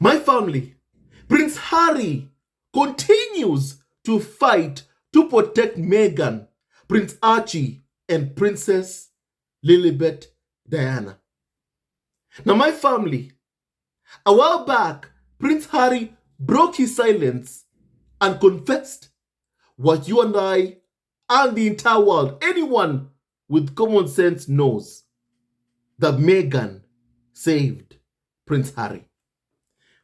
My family, Prince Harry continues to fight to protect Meghan, Prince Archie, and Princess Lilibet Diana. Now, my family, a while back, Prince Harry broke his silence and confessed what you and I and the entire world, anyone with common sense knows, that Meghan saved Prince Harry.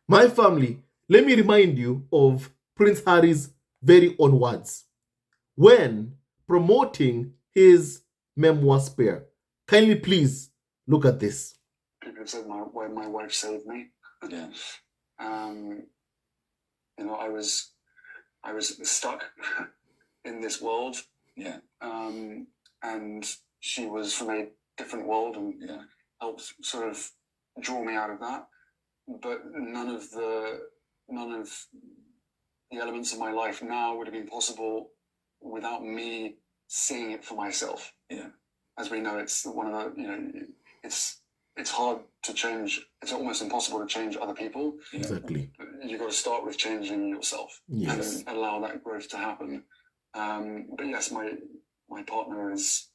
My family, let me remind you of Prince Harry's very own words when promoting his memoir Spare. Kindly please look at this. People have said my wife saved me. Yeah. I was stuck in this world. Yeah. And she was from a different world and helped sort of draw me out of that. But none of the elements of my life now would have been possible without me seeing it for myself. Yeah. As we know, it's one of the, it's hard to change. It's almost impossible to change other people. Exactly. You've got to start with changing yourself. Yes. And allow that growth to happen. But yes, my partner is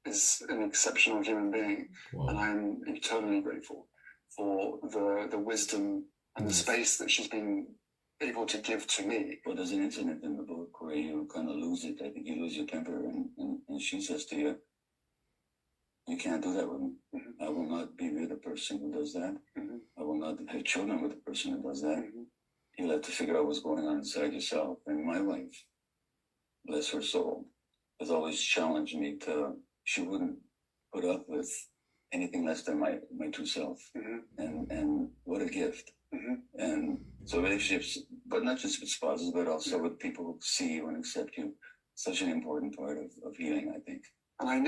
an exceptional human being. Wow. And I'm eternally grateful for the wisdom and the space that she's been able to give to me. Well, there's an incident in the book where you kind of lose it. I think you lose your temper, and she says to you, "You can't do that with me. I will not be with a person who does that. I will not have children with a person who does that. You'll have to figure out what's going on inside yourself." And my wife, bless her soul, has always challenged me to, she wouldn't put up with anything less than my true self. And what a gift. And so relationships, but not just with spouses, but also with people who see you and accept you, such an important part of healing, I think. And I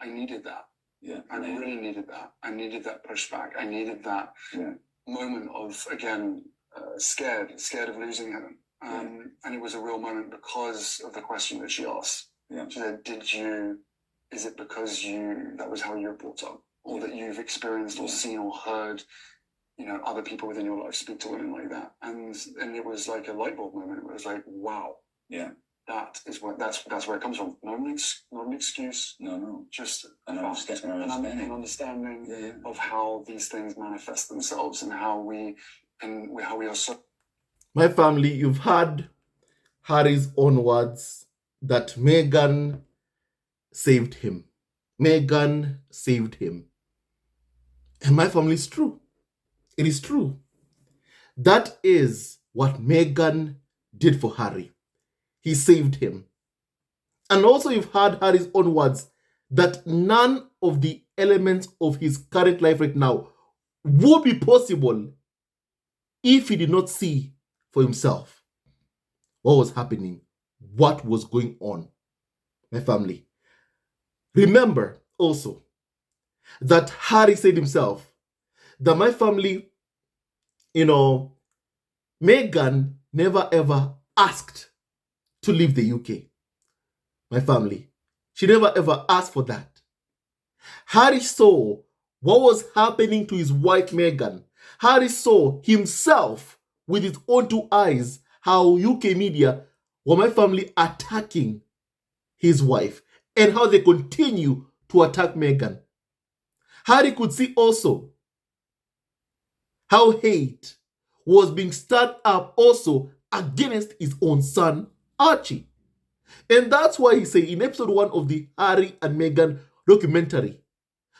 needed that. Yeah. I really needed that. I needed that pushback. I needed that moment of, again, scared of losing her. And it was a real moment because of the question that she asked. Yeah. She said, is it because that was how you were brought up? Or that you've experienced or seen or heard, other people within your life speak to women like that? And it was like a light bulb moment. It was like, wow. Yeah. That's where it comes from. Not an excuse. No. Just an understanding of how these things manifest themselves and how we are so. My family, you've heard Harry's own words that Meghan saved him. Meghan saved him. And my family, is true. It is true. That is what Meghan did for Harry. He saved him. And also you've heard Harry's own words that none of the elements of his current life right now would be possible if he did not see for himself what was happening, what was going on. My family, remember also that Harry said himself that my family, Meghan never ever asked to leave the UK. My family, she never ever asked for that. Harry saw what was happening to his wife Meghan. Harry saw himself with his own two eyes how UK media were, my family, attacking his wife and how they continue to attack Meghan. Harry could see also how hate was being stirred up also against his own son, Archie. And that's why he said in episode 1 of the Harry and Meghan documentary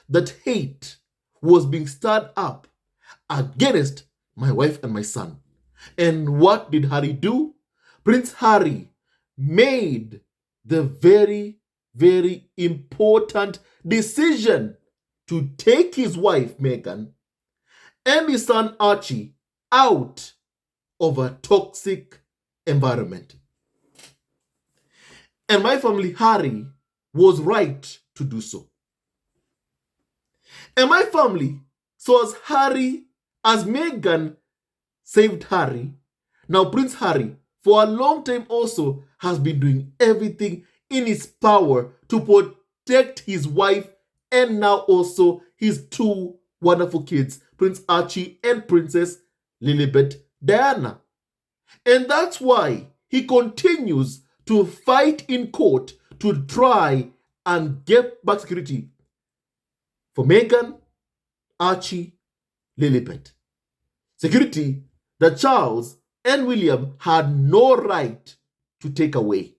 that hate was being stirred up against my wife and my son. And what did Harry do? Prince Harry made the very, very important decision to take his wife Meghan and his son Archie out of a toxic environment. And my family, Harry, was right to do so. And my family, so as Meghan saved Harry, now Prince Harry, for a long time also, has been doing everything in his power to protect his wife and now also his two wonderful kids, Prince Archie and Princess Lilibet Diana. And that's why he continues to fight in court to try and get back security for Meghan, Archie, Lilibet. Security that Charles and William had no right to take away.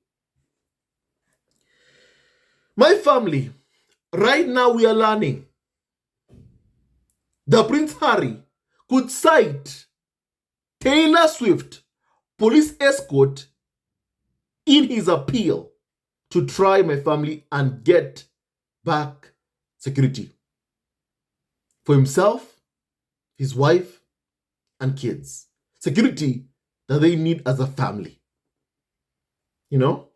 My family, right now we are learning that Prince Harry could cite Taylor Swift police escort in his appeal to try my family and get back security for himself, his wife, and kids. Security that they need as a family. You know?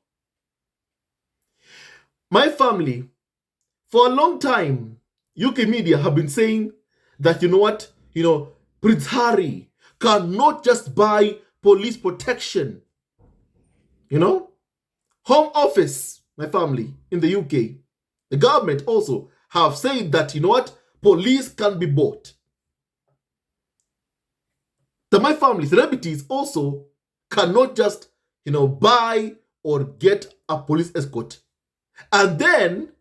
My family, for a long time, UK media have been saying that, you know what, Prince Harry cannot just buy police protection. Home Office, my family, in the UK, the government also have said that, police can be bought. That my family, celebrities also cannot just, buy or get a police escort. And then,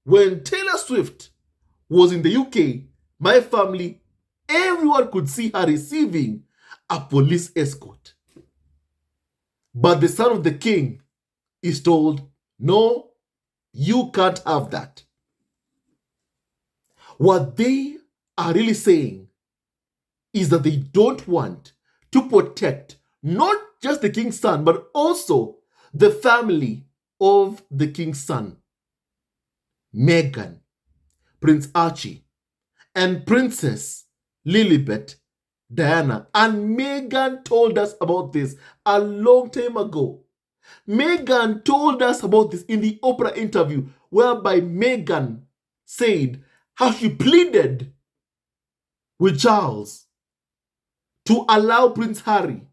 when Taylor Swift was in the UK, my family, everyone could see her receiving a police escort. But the son of the king is told, no, you can't have that. What they are really saying is that they don't want to protect not just the king's son, but also the family of the king's son, Meghan, Prince Archie, and Princess Lilibet Diana. And Meghan told us about this a long time ago. Meghan told us about this in the Oprah interview, whereby Meghan said how she pleaded with Charles to allow Prince Harry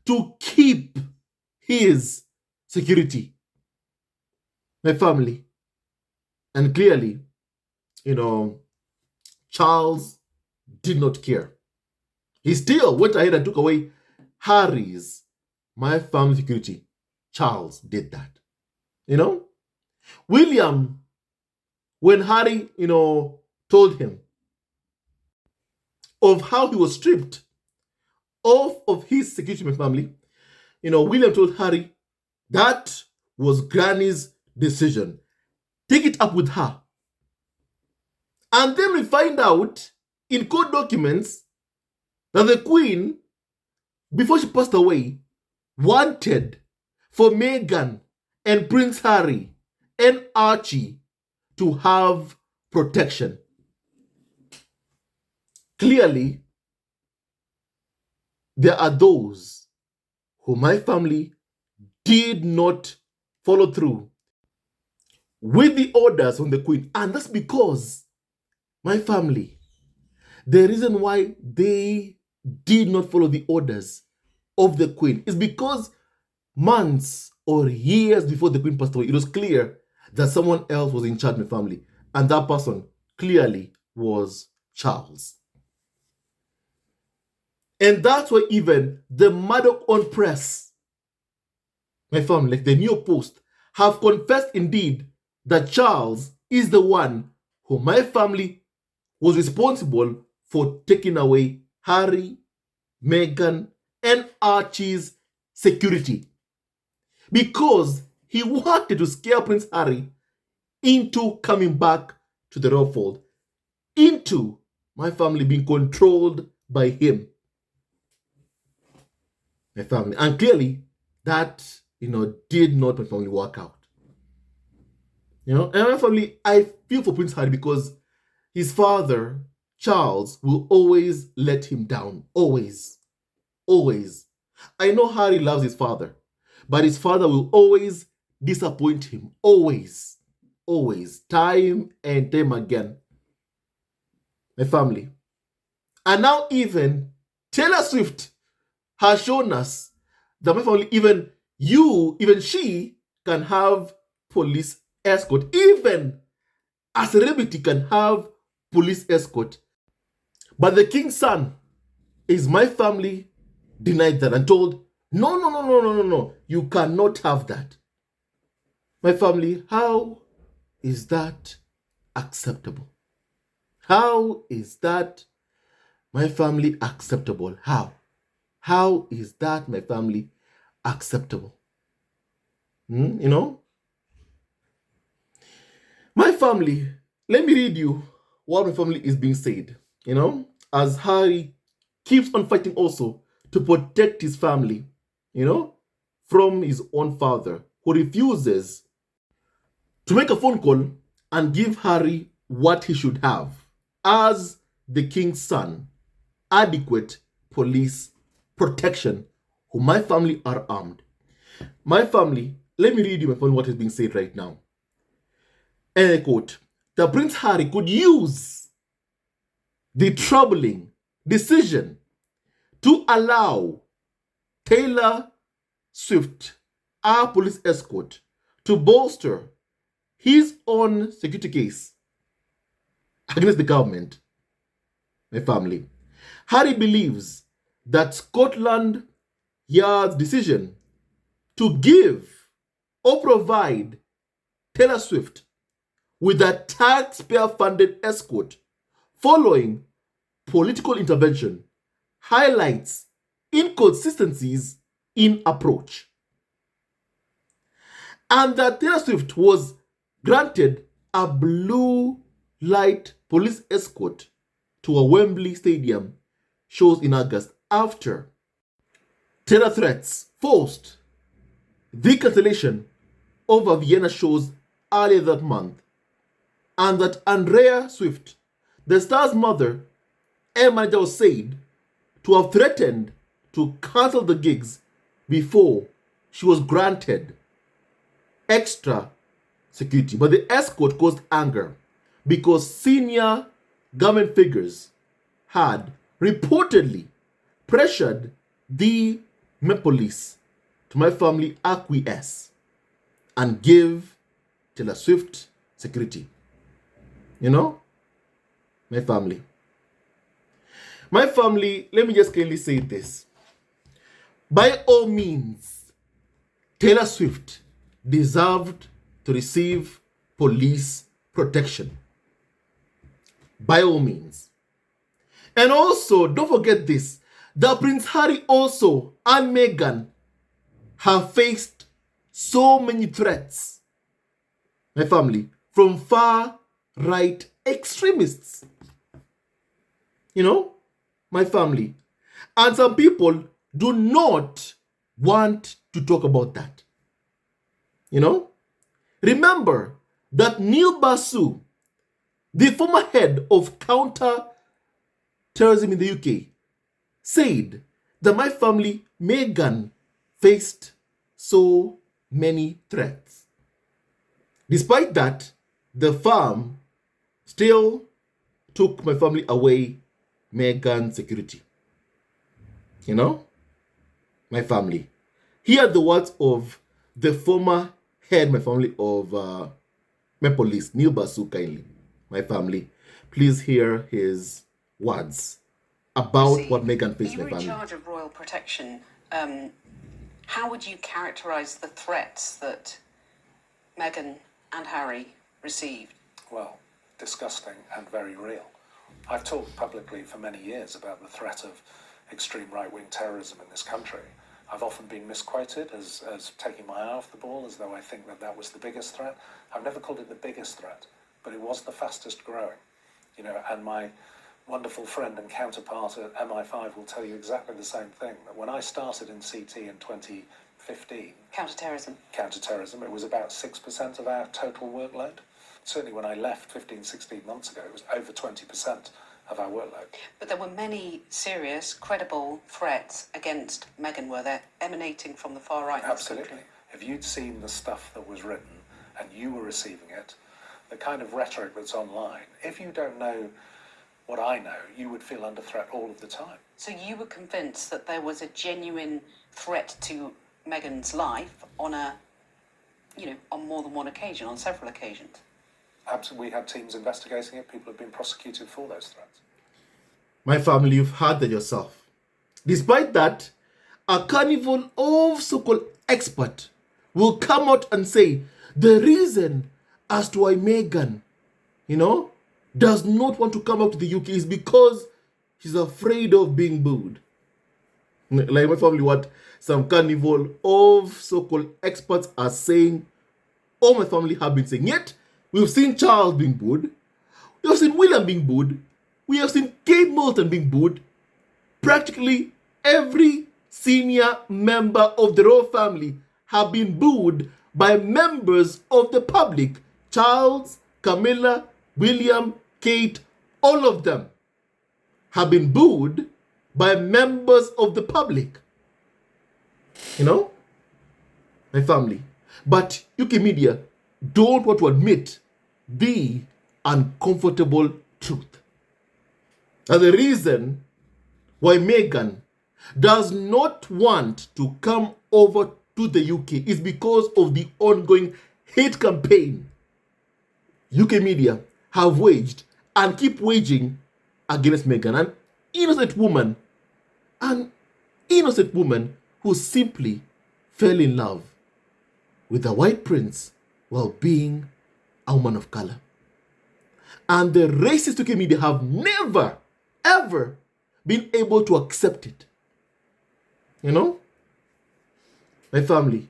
to keep his security. My family. And clearly, Charles did not care. He still went ahead and took away Harry's, my family security. Charles did that. William, when Harry, told him of how he was stripped of his security, my family, William told Harry that was Granny's decision. Take it up with her. And then we find out in court documents that the Queen, before she passed away, wanted for Meghan and Prince Harry and Archie to have protection. Clearly, there are those who my family did not follow through with the orders from the Queen. And that's because my family, the reason why they did not follow the orders of the Queen is because months or years before the Queen passed away, it was clear that someone else was in charge of my family. And that person clearly was Charles. And that's why even the Murdoch on press, my family, like the New York Post, have confessed indeed that Charles is the one who my family was responsible for taking away Harry, Meghan, and Archie's security. Because he wanted to scare Prince Harry into coming back to the royal fold, into my family being controlled by him. My family. And clearly, that, did not my family work out. And my family, I feel for Prince Harry because his father, Charles, will always let him down. Always. Always. I know Harry loves his father, but his father will always disappoint him. Always. Always. Time and time again. My family. And now even Taylor Swift has shown us that my family, even she can have police escort. Even a celebrity can have police escort. But the king's son is my family denied that and told, no, no, no, no, no, no, no, you cannot have that. My family, how is that acceptable? How is that, my family, acceptable? How? How is that, my family, acceptable? You know? My family, let me read you what my family is being said, as Harry keeps on fighting also to protect his family, from his own father, who refuses to make a phone call and give Harry what he should have as the king's son, adequate police protection, who my family are armed. My family, let me read you what is being said right now. And I quote, that Prince Harry could use the troubling decision to allow Taylor Swift, our police escort, to bolster his own security case against the government, my family. Harry believes that Scotland Yard's decision to give or provide Taylor Swift with a taxpayer-funded escort following political intervention highlights inconsistencies in approach. And that Taylor Swift was granted a blue light police escort to a Wembley Stadium shows in August after terror threats forced the cancellation of a Vienna shows earlier that month, and that Andrea Swift, the star's mother and manager, was said to have threatened to cancel the gigs before she was granted extra security. But the escort caused anger because senior government figures had reportedly pressured the Met Police to my family acquiesce and give Taylor Swift security. My family. My family, let me just clearly say this. By all means, Taylor Swift deserved to receive police protection. By all means. And also, don't forget this, that Prince Harry also and Meghan have faced so many threats, my family, from far-right extremists. My family. And some people do not want to talk about that. Remember that Neil Basu, the former head of counter-terrorism in the UK, said that my family, Meghan, faced so many threats. Despite that, the firm still took my family away Meghan security. My family. Here are the words of the former head, my family, of my police, Neil Basu, kindly. My family. Please hear his words about what Meghan faced, my family. You were in charge of royal protection. How would you characterize the threats that Meghan and Harry received? Well, disgusting and very real. I've talked publicly for many years about the threat of extreme right-wing terrorism in this country. I've often been misquoted as taking my eye off the ball, as though I think that was the biggest threat. I've never called it the biggest threat, but it was the fastest growing. And my wonderful friend and counterpart at MI5 will tell you exactly the same thing, that when I started in CT in 2015... Counterterrorism, it was about 6% of our total workload. Certainly when I left 15, 16 months ago, it was over 20% of our workload. But there were many serious, credible threats against Meghan, were there, emanating from the far right? Absolutely. If you'd seen the stuff that was written and you were receiving it, the kind of rhetoric that's online, if you don't know what I know, you would feel under threat all of the time. So you were convinced that there was a genuine threat to Meghan's life on on more than one occasion, on several occasions? Absolutely. We had teams investigating it. People have been prosecuted for those threats. My family, you've heard that yourself. Despite that, a carnival of so-called expert will come out and say the reason as to why Meghan, does not want to come out to the UK is because she's afraid of being booed. Like my family, what some carnival of so-called experts are saying, all my family have been saying. Yet, we've seen Charles being booed, we have seen William being booed, we have seen Kate Middleton being booed. Practically every senior member of the royal family have been booed by members of the public. Charles, Camilla, William, Kate, all of them have been booed by members of the public. My family. But UK media don't want to admit the uncomfortable truth. And the reason why Meghan does not want to come over to the UK is because of the ongoing hate campaign UK media have waged and keep waging against Meghan, an innocent woman who simply fell in love with a white prince while being a woman of color. And the racist UK media have never, ever been able to accept it. My family,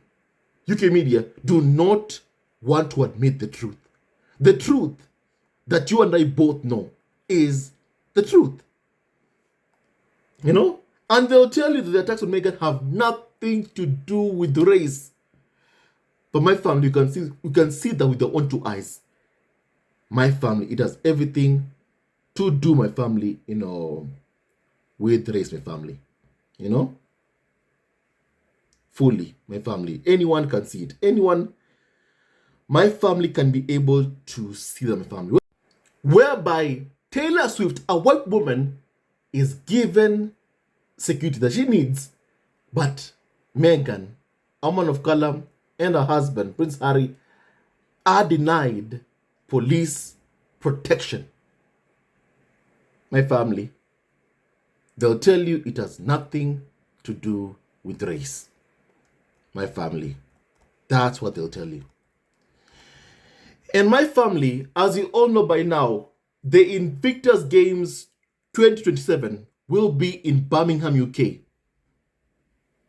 UK media do not want to admit the truth. The truth that you and I both know is the truth. And they'll tell you that the attacks on Meghan have nothing to do with race. But my family, you can see that with your own two eyes. My family, it has everything to do, my family, with race, my family. Fully, my family. Anyone can see it. My family can be able to see that, my family. Whereby Taylor Swift, a white woman, is given security that she needs, but Meghan, a woman of color, and her husband, Prince Harry, are denied police protection. My family, they'll tell you it has nothing to do with race. My family, that's what they'll tell you. And my family, as you all know by now, the Invictus Games 2027 will be in Birmingham, UK.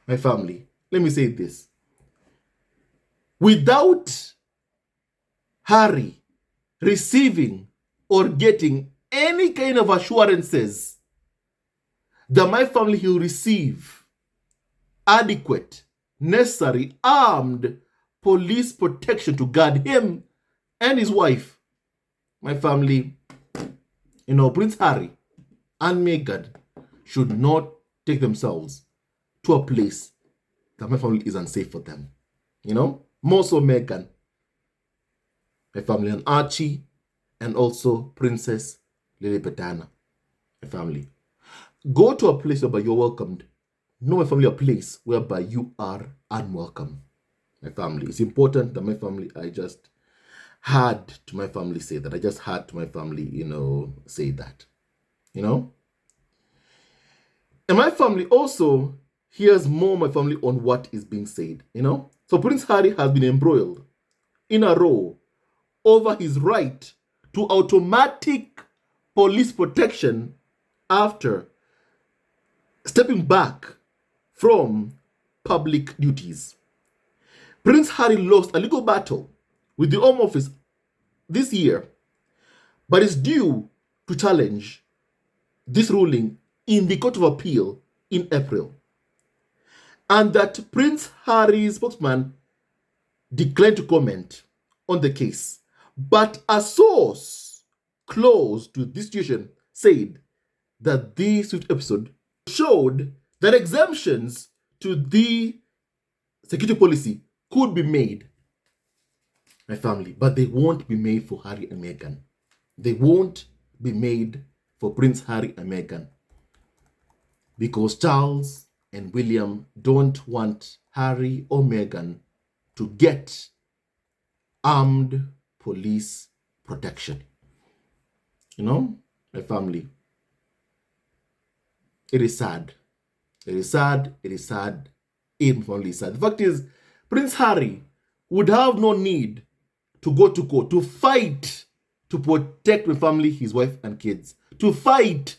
My family, let me say this. Without Harry receiving or getting any kind of assurances that my family will receive adequate, necessary, armed police protection to guard him and his wife, my family, Prince Harry and Meghan should not take themselves to a place that my family is unsafe for them. More so Meghan, my family, and Archie, and also Princess Lily Diana, my family. Go to a place whereby you're welcomed. Know my family a place whereby you are unwelcome. My family. It's important that my family, I just had to my family say that. I just had to my family, say that. And my family also hears more my family on what is being said, So Prince Harry has been embroiled in a row over his right to automatic police protection after stepping back from public duties. Prince Harry lost a legal battle with the Home Office this year, but is due to challenge this ruling in the Court of Appeal in April. And that Prince Harry's spokesman declined to comment on the case. But a source close to this situation said that this Swift episode showed that exemptions to the security policy could be made, my family, but they won't be made for Harry and Meghan. They won't be made for Prince Harry and Meghan because Charles and William don't want Harry or Meghan to get armed police protection. My family. It is sad. It is sad. It is sad. It only sad. The fact is, Prince Harry would have no need to go to court to fight to protect my family, his wife and kids, to fight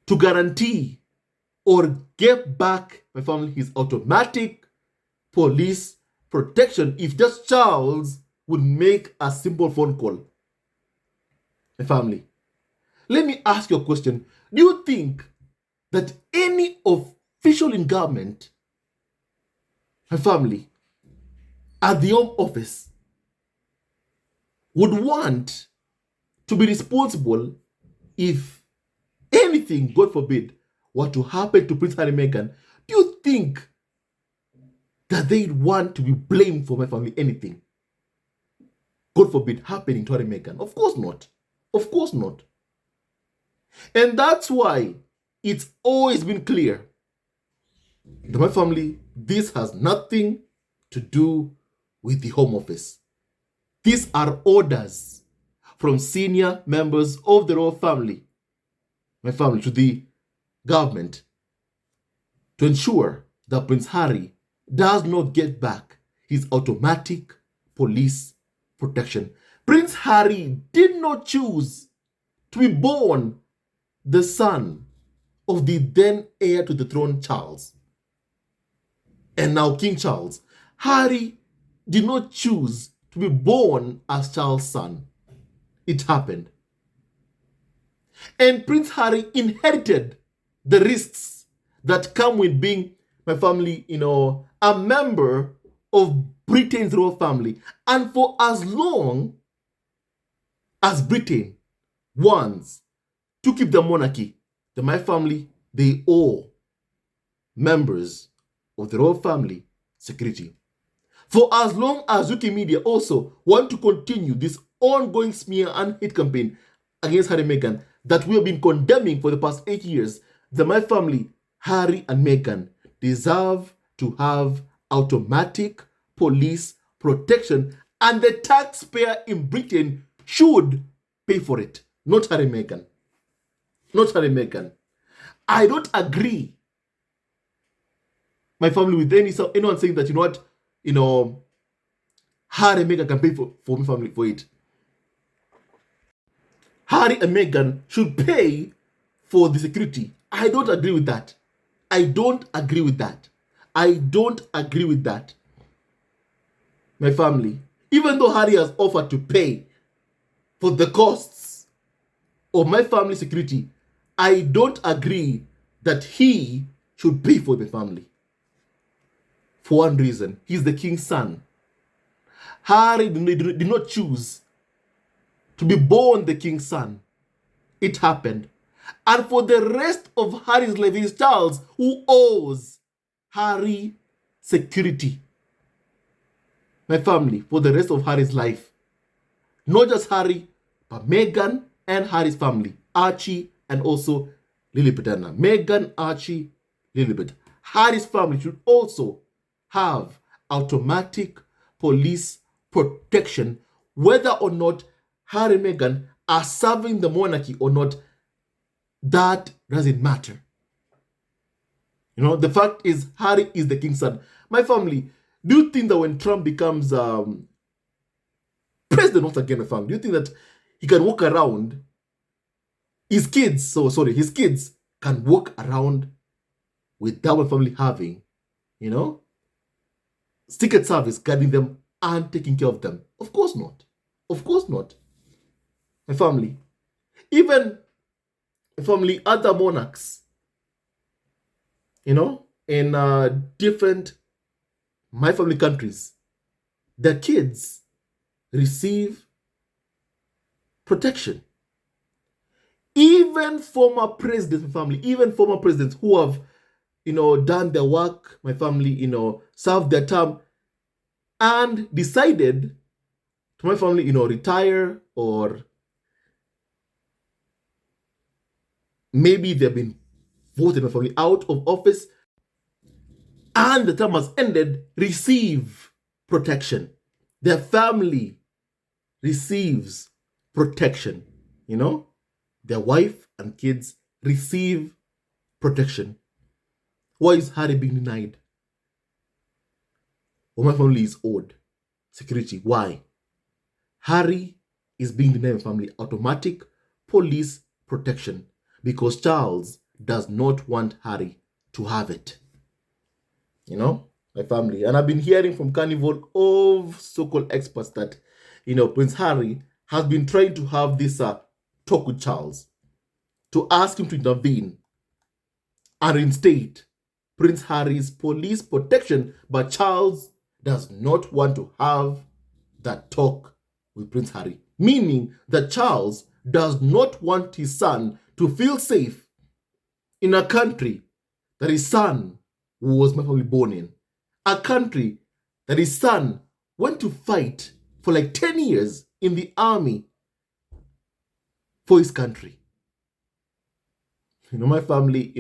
to guarantee or get back my family his automatic police protection if just Charles would make a simple phone call. My family, let me ask you a question. Do you think that any official in government, my family, at the Home Office would want to be responsible if anything, God forbid, were to happen to Prince Harry and Meghan? Do you think that they'd want to be blamed for my family anything, God forbid, happening to Harry and Meghan? Of course not. Of course not. And that's why it's always been clear that my family, this has nothing to do with the Home Office. These are orders from senior members of the royal family, my family, to the government to ensure that Prince Harry does not get back his automatic police protection. Prince Harry did not choose to be born the son of the then heir to the throne, Charles, and now King Charles. Harry did not choose to be born as Charles' son. It happened. And Prince Harry inherited the risks that come with being, my family, a member of Britain's royal family. And for as long as Britain wants to keep the monarchy, then my family, they owe members of the royal family security. For as long as UK media also want to continue this ongoing smear and hate campaign against Harry and Meghan that we have been condemning for the past 8 years, then my family, Harry and Meghan, deserve to have automatic police protection, and the taxpayer in Britain should pay for it, not Harry and Meghan. Not Harry and Meghan. I don't agree, my family, with anyone saying that, Harry and Meghan can pay for my family for it. Harry and Meghan should pay for the security. I don't agree with that. I don't agree with that. I don't agree with that. My family, even though Harry has offered to pay for the costs of my family security, I don't agree that he should pay for the family. For one reason, he's the king's son. Harry did not choose to be born the king's son. It happened. And for the rest of Harry's life, it is Charles who owes Harry security. My family, for the rest of Harry's life. Not just Harry, but Meghan and Harry's family. Archie and also Lilibet. Meghan, Archie, Lilibet. Harry's family should also have automatic police protection, whether or not Harry and Meghan are serving the monarchy or not. That doesn't matter. The fact is, Harry is the king's son. My family, do you think that when Trump becomes president once again, my family, do you think that he can walk around, his kids can walk around without my family having, Secret Service guarding them and taking care of them? Of course not. Of course not. My family, even family, other monarchs, in different my family countries, their kids receive protection. Even former presidents, my family, even former presidents who have, done their work, my family, served their term and decided to, my family, retire, or maybe they've been voted, my family, out of office and the term has ended, receive protection. Their family receives protection. Their wife and kids receive protection. Why is Harry being denied? Well, my family is owed security. Why? Harry is being denied my family automatic police protection because Charles does not want Harry to have it. You know, my family. And I've been hearing from Carnival of so-called experts that, Prince Harry has been trying to have this talk with Charles to ask him to intervene and reinstate Prince Harry's police protection, but Charles does not want to have that talk with Prince Harry, meaning that Charles does not want his son to feel safe in a country that his son was probably born in, a country that his son went to fight for like 10 years in the army for his country. My family,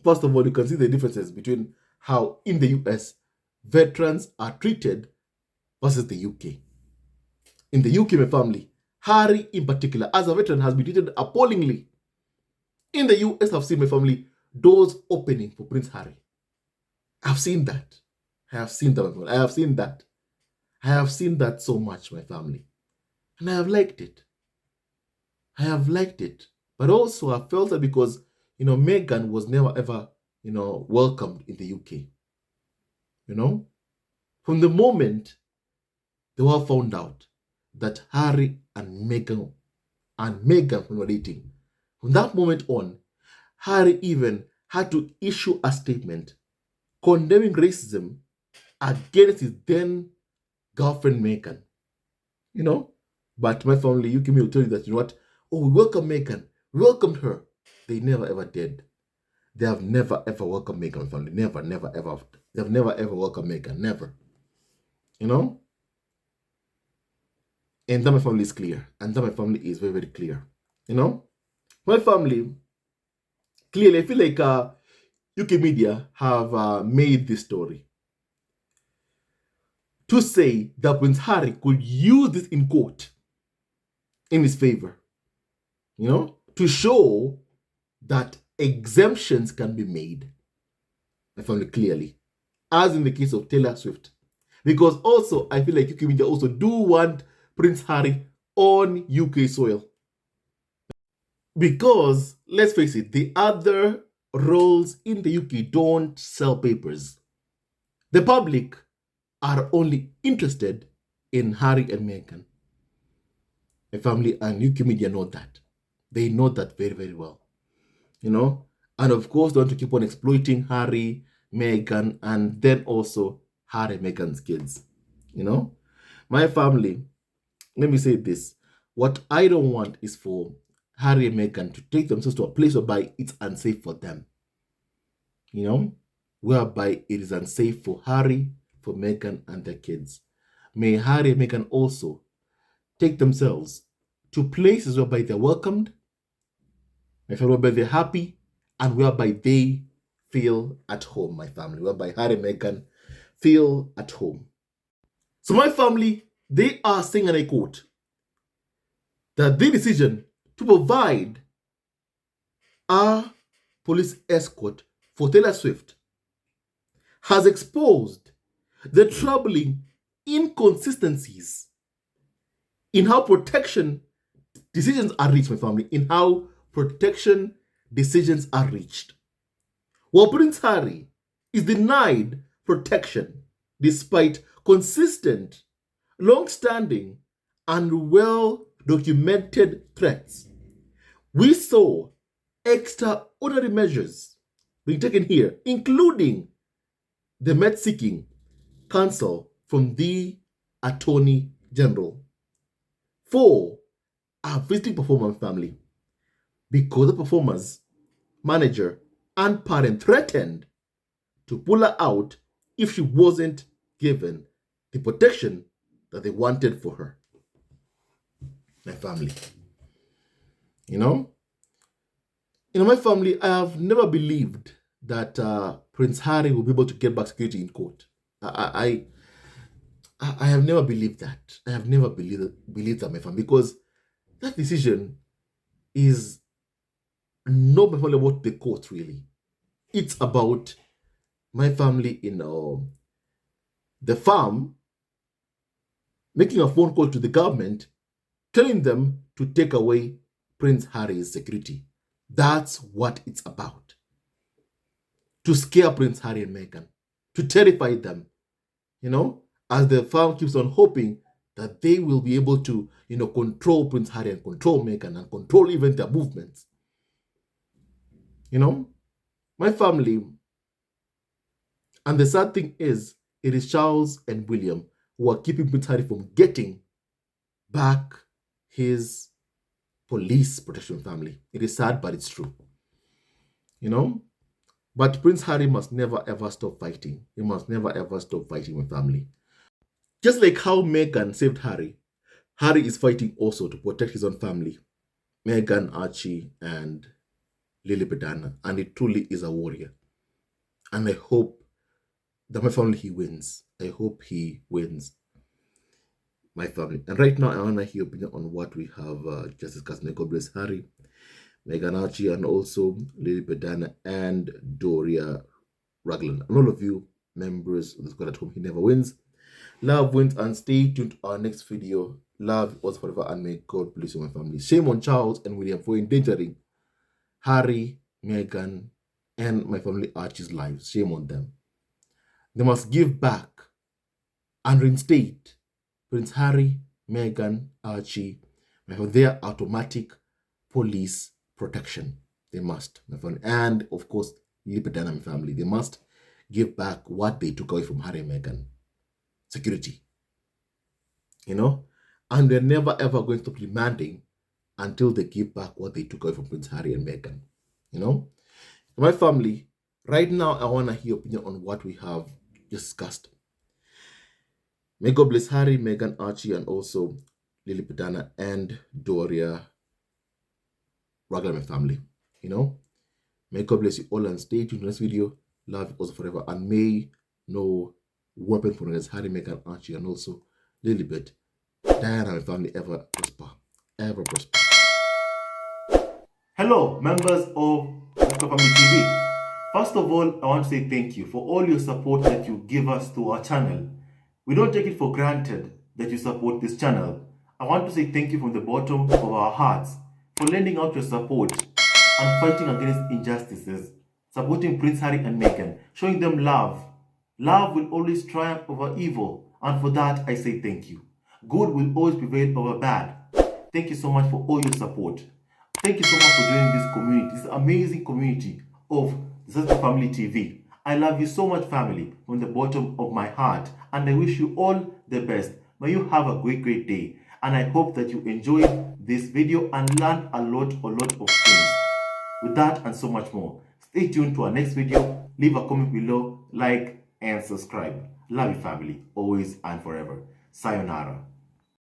first of all, you can see the differences between how in the US veterans are treated versus the UK. In the UK, my family, Harry in particular, as a veteran, has been treated appallingly. In the US, I've seen my family doors opening for Prince Harry. I've seen that. I have seen that, my family. I have seen that. I have seen that so much, my family. And I have liked it. I have liked it. But also, I felt that because, Meghan was never ever, welcomed in the UK. From the moment they were found out that Harry and Meghan were dating, from that moment on, Harry even had to issue a statement condemning racism against his then girlfriend Meghan. But my family, UK will tell you that, we welcome Meghan, we welcomed her. They never ever did. They have never ever welcomed Meghan, my family. Never, never ever. They have never ever welcomed Meghan. Never. And that my family is clear. And that my family is very, very clear. My family, clearly, I feel like UK media have made this story to say that Prince Harry could use this in court in his favor, to show that exemptions can be made. My family, clearly, as in the case of Taylor Swift. Because also, I feel like UK media also do want Prince Harry on UK soil. Because, let's face it, the other roles in the UK don't sell papers. The public are only interested in Harry and Meghan. My family and UK media know that. They know that very, very well. And of course, they want to keep on exploiting Harry, Meghan, and then also Harry and Meghan's kids. My family, let me say this. What I don't want is for Harry and Meghan to take themselves to a place whereby it's unsafe for them. Whereby it is unsafe for Harry, for Meghan, and their kids. May Harry and Meghan also take themselves to places whereby they're welcomed, whereby they're happy, and whereby they feel at home, my family. Whereby Harry and Meghan feel at home. So my family, they are saying, and I quote, that the decision to provide a police escort for Taylor Swift has exposed the troubling inconsistencies in how protection decisions are reached, my family, in how protection decisions are reached. While Prince Harry is denied protection despite consistent, long-standing, and well-documented threats, we saw extraordinary measures being taken here, including the Met seeking counsel from the Attorney General for a visiting performer family because the performer's manager and parent threatened to pull her out if she wasn't given the protection that they wanted for her. My family. My family, I have never believed that Prince Harry will be able to get back security in court. I have never believed that. I have never believed that, my family, because that decision is not my family about the court, really. It's about my family in the farm making a phone call to the government, telling them to take away Prince Harry's security. That's what it's about. To scare Prince Harry and Meghan, to terrify them, as the farm keeps on hoping that they will be able to, control Prince Harry and control Meghan and control even their movements. My family, and the sad thing is, it is Charles and William who are keeping Prince Harry from getting back his police protection family. It is sad, but it's true. But Prince Harry must never ever stop fighting. He must never ever stop fighting with family. Just like how Meghan saved Harry, Harry is fighting also to protect his own family. Meghan, Archie, and Lily Bedana. And he truly is a warrior. And I hope that my family, he wins. I hope he wins. My family. And right now, I want to hear your opinion on what we have just discussed. May God bless Harry, Meghan, Archie, and also Lily Bedana and Doria Ragland. And all of you members of the squad at home, he never wins. Love wins, and stay tuned to our next video. Love was forever, and may God bless you, my family. Shame on Charles and William for endangering Harry, Meghan, and my family Archie's lives. Shame on them. They must give back and reinstate Prince Harry, Meghan, Archie, their automatic police protection. They must, my family. And of course, Lily Bedana, my family. They must give back what they took away from Harry and Meghan. Security. And they're never ever going to stop demanding until they give back what they took away from Prince Harry and Meghan. My family, right now, I want to hear your opinion on what we have discussed. May God bless Harry, Meghan, Archie, and also Lily Bedana and Doria Ragland, my family. May God bless you all, and stay tuned to the next video. Love you also forever, and may no weapon from against Harry, Meghan, Archie, and also Lilibet, Diana, and my family ever prosper. Ever prosper. Hello, members of Oscar Family TV. First of all, I want to say thank you for all your support that you give us to our channel. We don't take it for granted that you support this channel. I want to say thank you from the bottom of our hearts for lending out your support and fighting against injustices, supporting Prince Harry and Meghan, showing them love. Love will always triumph over evil, and for that I say thank you. Good will always prevail over bad. Thank you so much for all your support. Thank you so much for joining this community, this amazing community of Oscar Family TV. I love you so much, family, from the bottom of my heart, and I wish you all the best. May you have a great day, and I hope that you enjoyed this video and learned a lot of things. With that and so much more, stay tuned to our next video. Leave a comment below, like, and subscribe. Love you, family, always and forever. Sayonara.